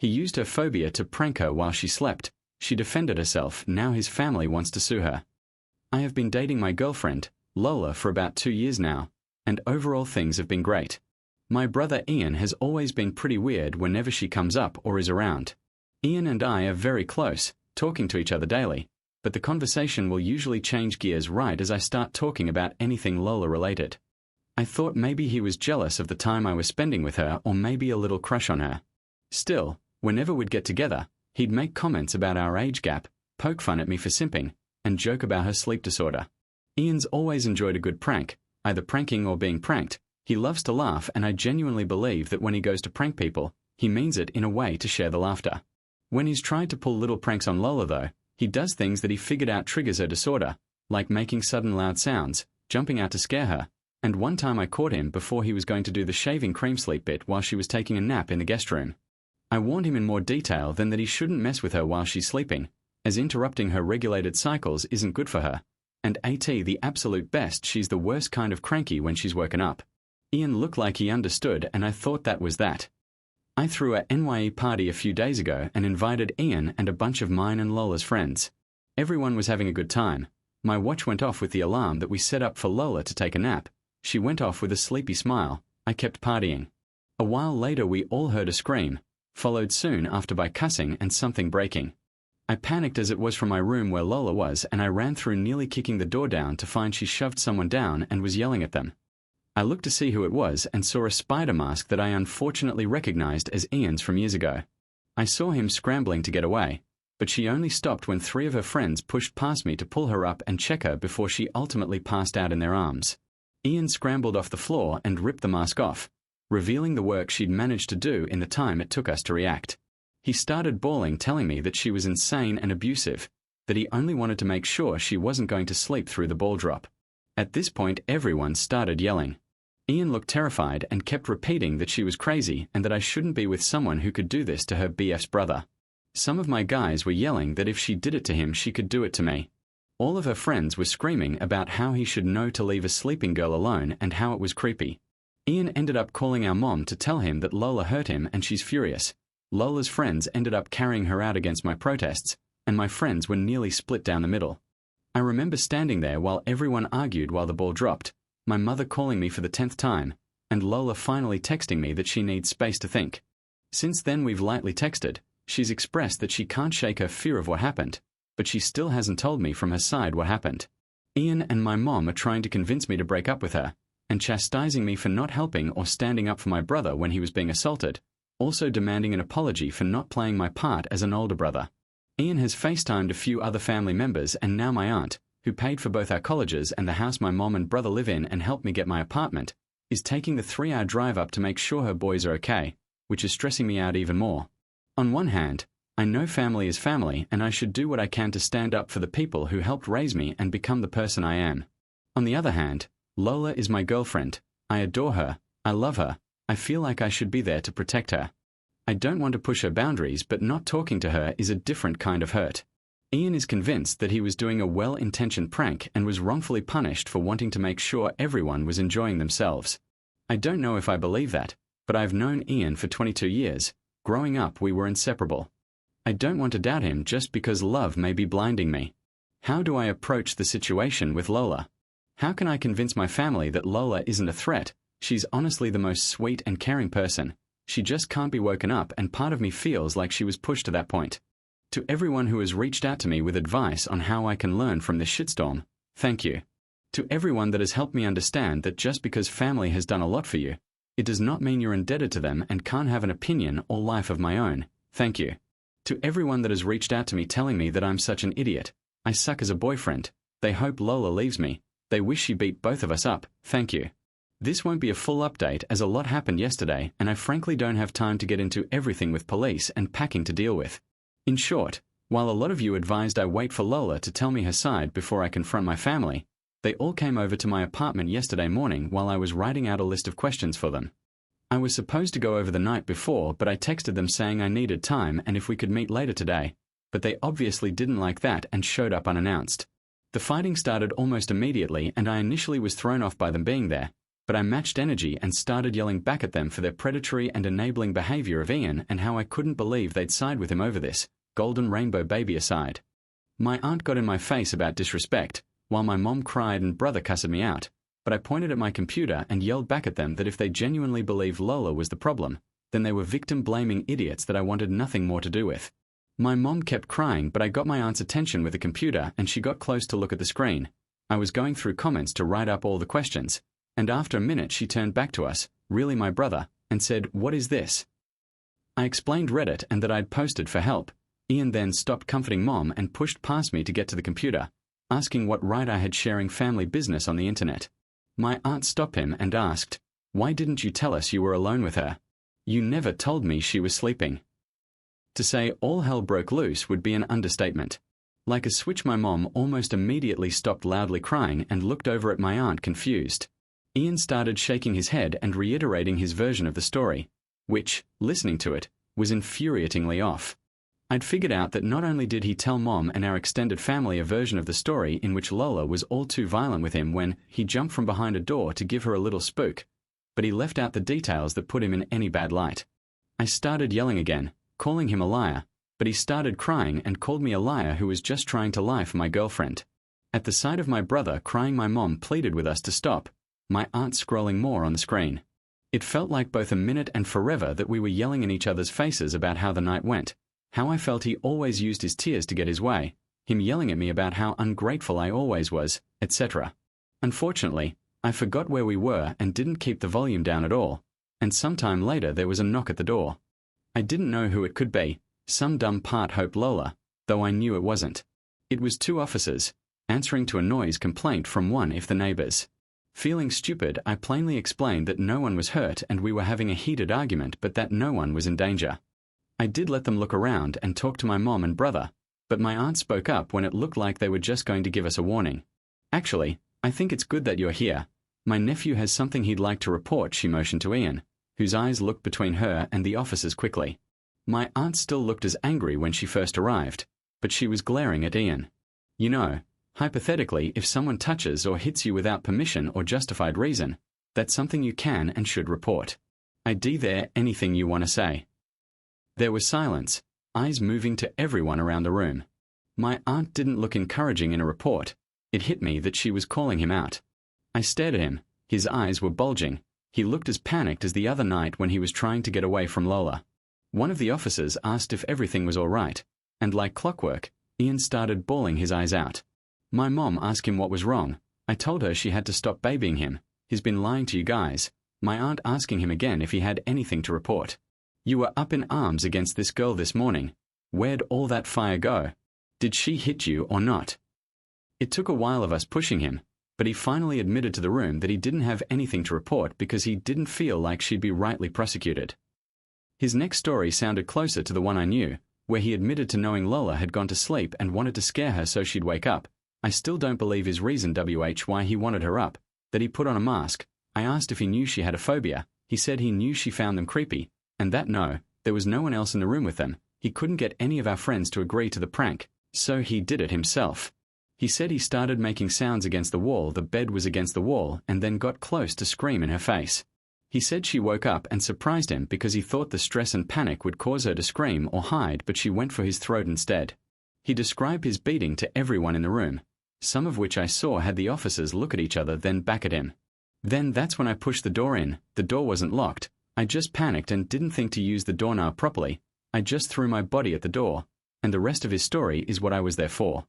He used her phobia to prank her while she slept. She defended herself, now his family wants to sue her. I have been dating my girlfriend, Lola, for about 2 years now, and overall things have been great. My brother Ian has always been pretty weird whenever she comes up or is around. Ian and I are very close, talking to each other daily, but the conversation will usually change gears right as I start talking about anything Lola related. I thought maybe he was jealous of the time I was spending with her, or maybe a little crush on her. Still, whenever we'd get together, he'd make comments about our age gap, poke fun at me for simping, and joke about her sleep disorder. Ian's always enjoyed a good prank, either pranking or being pranked. He loves to laugh, and I genuinely believe that when he goes to prank people, he means it in a way to share the laughter. When he's tried to pull little pranks on Lola though, he does things that he figured out triggers her disorder, like making sudden loud sounds, jumping out to scare her, and one time I caught him before he was going to do the shaving cream sleep bit while she was taking a nap in the guest room. I warned him in more detail than that he shouldn't mess with her while she's sleeping, as interrupting her regulated cycles isn't good for her, and the absolute best, she's the worst kind of cranky when she's woken up. Ian looked like he understood, and I thought that was that. I threw a NYE party a few days ago and invited Ian and a bunch of mine and Lola's friends. Everyone was having a good time. My watch went off with the alarm that we set up for Lola to take a nap. She went off with a sleepy smile. I kept partying. A while later we all heard a scream, followed soon after by cussing and something breaking. I panicked as it was from my room where Lola was, and I ran through nearly kicking the door down to find she shoved someone down and was yelling at them. I looked to see who it was and saw a spider mask that I unfortunately recognized as Ian's from years ago. I saw him scrambling to get away, but she only stopped when 3 of her friends pushed past me to pull her up and check her before she ultimately passed out in their arms. Ian scrambled off the floor and ripped the mask off, revealing the work she'd managed to do in the time it took us to react. He started bawling, telling me that she was insane and abusive, that he only wanted to make sure she wasn't going to sleep through the ball drop. At this point, everyone started yelling. Ian looked terrified and kept repeating that she was crazy and that I shouldn't be with someone who could do this to her BF's brother. Some of my guys were yelling that if she did it to him, she could do it to me. All of her friends were screaming about how he should know to leave a sleeping girl alone and how it was creepy. Ian ended up calling our mom to tell him that Lola hurt him, and she's furious. Lola's friends ended up carrying her out against my protests, and my friends were nearly split down the middle. I remember standing there while everyone argued while the ball dropped, my mother calling me for the 10th time, and Lola finally texting me that she needs space to think. Since then we've lightly texted. She's expressed that she can't shake her fear of what happened, but she still hasn't told me from her side what happened. Ian and my mom are trying to convince me to break up with her, and chastising me for not helping or standing up for my brother when he was being assaulted, also demanding an apology for not playing my part as an older brother. Ian has FaceTimed a few other family members and now my aunt, who paid for both our colleges and the house my mom and brother live in and helped me get my apartment, is taking the 3-hour drive up to make sure her boys are okay, which is stressing me out even more. On one hand, I know family is family and I should do what I can to stand up for the people who helped raise me and become the person I am. On the other hand, Lola is my girlfriend. I adore her. I love her. I feel like I should be there to protect her. I don't want to push her boundaries, but not talking to her is a different kind of hurt. Ian is convinced that he was doing a well-intentioned prank and was wrongfully punished for wanting to make sure everyone was enjoying themselves. I don't know if I believe that, but I've known Ian for 22 years. Growing up, we were inseparable. I don't want to doubt him just because love may be blinding me. How do I approach the situation with Lola? How can I convince my family that Lola isn't a threat? She's honestly the most sweet and caring person. She just can't be woken up, and part of me feels like she was pushed to that point. To everyone who has reached out to me with advice on how I can learn from this shitstorm, thank you. To everyone that has helped me understand that just because family has done a lot for you, it does not mean you're indebted to them and can't have an opinion or life of my own, thank you. To everyone that has reached out to me telling me that I'm such an idiot, I suck as a boyfriend, they hope Lola leaves me, they wish she beat both of us up, thank you. This won't be a full update as a lot happened yesterday and I frankly don't have time to get into everything with police and packing to deal with. In short, while a lot of you advised I wait for Lola to tell me her side before I confront my family, they all came over to my apartment yesterday morning while I was writing out a list of questions for them. I was supposed to go over the night before, but I texted them saying I needed time and if we could meet later today, but they obviously didn't like that and showed up unannounced. The fighting started almost immediately and I initially was thrown off by them being there, but I matched energy and started yelling back at them for their predatory and enabling behavior of Ian and how I couldn't believe they'd side with him over this, golden rainbow baby aside. My aunt got in my face about disrespect, while my mom cried and brother cussed me out, but I pointed at my computer and yelled back at them that if they genuinely believed Lola was the problem, then they were victim-blaming idiots that I wanted nothing more to do with. My mom kept crying, but I got my aunt's attention with the computer and she got close to look at the screen. I was going through comments to write up all the questions, and after a minute she turned back to us, really my brother, and said, "What is this?" I explained Reddit and that I'd posted for help. Ian then stopped comforting Mom and pushed past me to get to the computer, asking what right I had sharing family business on the internet. My aunt stopped him and asked, "Why didn't you tell us you were alone with her? You never told me she was sleeping." To say all hell broke loose would be an understatement. Like a switch, my mom almost immediately stopped loudly crying and looked over at my aunt confused. Ian started shaking his head and reiterating his version of the story, which, listening to it, was infuriatingly off. I'd figured out that not only did he tell Mom and our extended family a version of the story in which Lola was all too violent with him when he jumped from behind a door to give her a little spook, but he left out the details that put him in any bad light. I started yelling again, calling him a liar, but he started crying and called me a liar who was just trying to lie for my girlfriend. At the sight of my brother crying, my mom pleaded with us to stop, my aunt scrolling more on the screen. It felt like both a minute and forever that we were yelling in each other's faces about how the night went, how I felt he always used his tears to get his way, him yelling at me about how ungrateful I always was, etc. Unfortunately, I forgot where we were and didn't keep the volume down at all, and sometime later there was a knock at the door. I didn't know who it could be, some dumb part-hope Lola, though I knew it wasn't. It was two officers, answering to a noise complaint from one of the neighbors. Feeling stupid, I plainly explained that no one was hurt and we were having a heated argument, but that no one was in danger. I did let them look around and talk to my mom and brother, but my aunt spoke up when it looked like they were just going to give us a warning. "Actually, I think it's good that you're here. My nephew has something he'd like to report," she motioned to Ian, whose eyes looked between her and the officers quickly. My aunt still looked as angry when she first arrived, but she was glaring at Ian. "You know, hypothetically, if someone touches or hits you without permission or justified reason, that's something you can and should report. ID there, anything you want to say." There was silence, eyes moving to everyone around the room. My aunt didn't look encouraging in a report. It hit me that she was calling him out. I stared at him. His eyes were bulging. He looked as panicked as the other night when he was trying to get away from Lola. One of the officers asked if everything was all right, and like clockwork, Ian started bawling his eyes out. My mom asked him what was wrong. I told her she had to stop babying him. "He's been lying to you guys." My aunt asking him again if he had anything to report. "You were up in arms against this girl this morning. Where'd all that fire go? Did she hit you or not?" It took a while of us pushing him, but he finally admitted to the room that he didn't have anything to report because he didn't feel like she'd be rightly prosecuted. His next story sounded closer to the one I knew, where he admitted to knowing Lola had gone to sleep and wanted to scare her so she'd wake up. I still don't believe his reason why he wanted her up, that he put on a mask. I asked if he knew she had a phobia. He said he knew she found them creepy, and that there was no one else in the room with them. He couldn't get any of our friends to agree to the prank, so he did it himself. He said he started making sounds against the wall, the bed was against the wall, and then got close to scream in her face. He said she woke up and surprised him because he thought the stress and panic would cause her to scream or hide, but she went for his throat instead. He described his beating to everyone in the room, some of which I saw had the officers look at each other then back at him. Then that's when I pushed the door in. The door wasn't locked. I just panicked and didn't think to use the doorknob properly. I just threw my body at the door, and the rest of his story is what I was there for.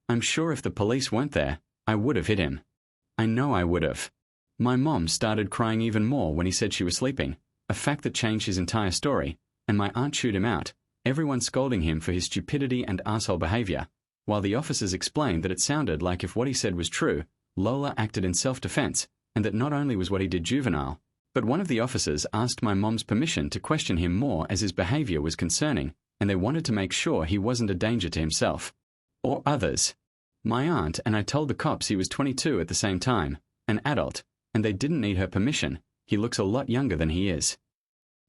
I'm sure if the police weren't there, I would have hit him. I know I would have. My mom started crying even more when he said she was sleeping, a fact that changed his entire story, and my aunt chewed him out, everyone scolding him for his stupidity and asshole behavior, while the officers explained that it sounded like if what he said was true, Lola acted in self-defense, and that not only was what he did juvenile, but one of the officers asked my mom's permission to question him more as his behavior was concerning, and they wanted to make sure he wasn't a danger to himself or others. My aunt and I told the cops he was 22 at the same time, an adult, and they didn't need her permission. He looks a lot younger than he is.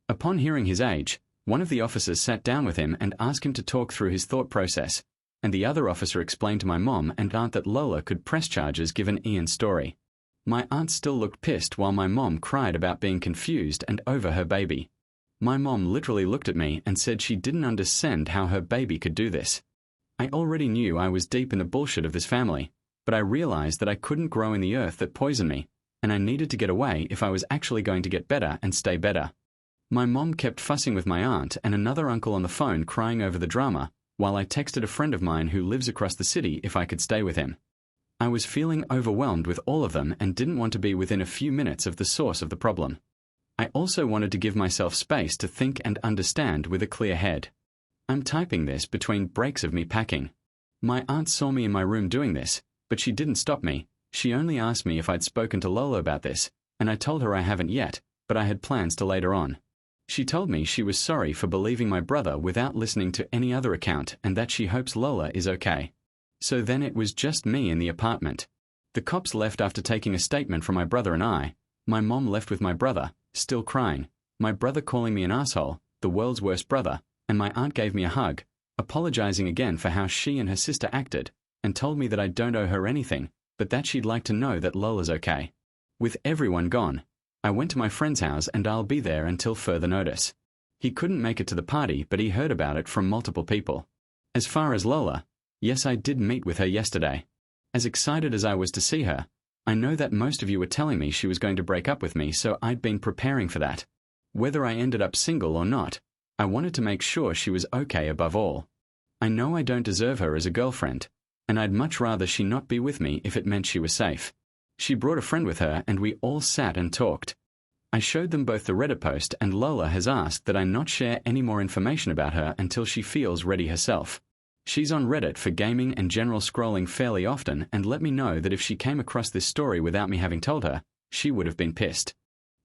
Upon hearing his age, one of the officers sat down with him and asked him to talk through his thought process, and the other officer explained to my mom and aunt that Lola could press charges given Ian's story. My aunt still looked pissed while my mom cried about being confused and over her baby. My mom literally looked at me and said she didn't understand how her baby could do this. I already knew I was deep in the bullshit of this family, but I realized that I couldn't grow in the earth that poisoned me, and I needed to get away if I was actually going to get better and stay better. My mom kept fussing with my aunt and another uncle on the phone crying over the drama, while I texted a friend of mine who lives across the city if I could stay with him. I was feeling overwhelmed with all of them and didn't want to be within a few minutes of the source of the problem. I also wanted to give myself space to think and understand with a clear head. I'm typing this between breaks of me packing. My aunt saw me in my room doing this, but she didn't stop me. She only asked me if I'd spoken to Lola about this, and I told her I haven't yet, but I had plans to later on. She told me she was sorry for believing my brother without listening to any other account and that she hopes Lola is okay. So then it was just me in the apartment. The cops left after taking a statement from my brother and I. My mom left with my brother, still crying, my brother calling me an asshole, the world's worst brother, and my aunt gave me a hug, apologizing again for how she and her sister acted, and told me that I don't owe her anything, but that she'd like to know that Lola's okay. With everyone gone, I went to my friend's house and I'll be there until further notice. He couldn't make it to the party, but he heard about it from multiple people. As far as Lola, yes, I did meet with her yesterday. As excited as I was to see her, I know that most of you were telling me she was going to break up with me, so I'd been preparing for that. Whether I ended up single or not, I wanted to make sure she was okay above all. I know I don't deserve her as a girlfriend, and I'd much rather she not be with me if it meant she was safe. She brought a friend with her and we all sat and talked. I showed them both the Reddit post, and Lola has asked that I not share any more information about her until she feels ready herself. She's on Reddit for gaming and general scrolling fairly often and let me know that if she came across this story without me having told her, she would have been pissed.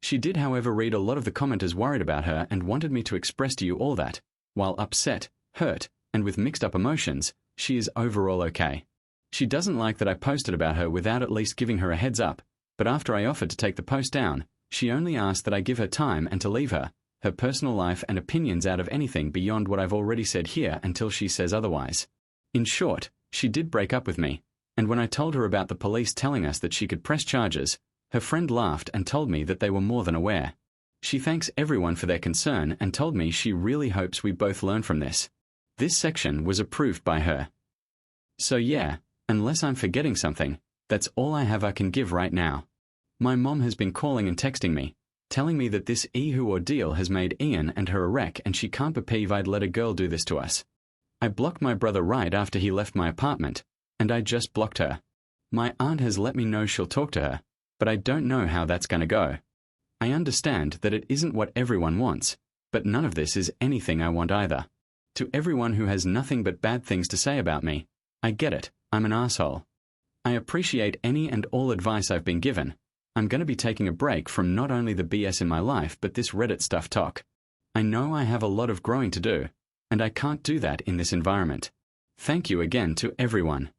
She did, however, read a lot of the commenters worried about her and wanted me to express to you all that, while upset, hurt, and with mixed up emotions, she is overall okay. She doesn't like that I posted about her without at least giving her a heads up, but after I offered to take the post down, she only asked that I give her time and to leave her personal life and opinions out of anything beyond what I've already said here until she says otherwise. In short, she did break up with me, and when I told her about the police telling us that she could press charges, her friend laughed and told me that they were more than aware. She thanks everyone for their concern and told me she really hopes we both learn from this. This section was approved by her. So yeah, unless I'm forgetting something, that's all I have I can give right now. My mom has been calling and texting me, telling me that this Ehu ordeal has made Ian and her a wreck and she can't believe I'd let a girl do this to us. I blocked my brother right after he left my apartment, and I just blocked her. My aunt has let me know she'll talk to her, but I don't know how that's going to go. I understand that it isn't what everyone wants, but none of this is anything I want either. To everyone who has nothing but bad things to say about me, I get it, I'm an asshole. I appreciate any and all advice I've been given. I'm going to be taking a break from not only the BS in my life but this Reddit stuff talk. I know I have a lot of growing to do, and I can't do that in this environment. Thank you again to everyone.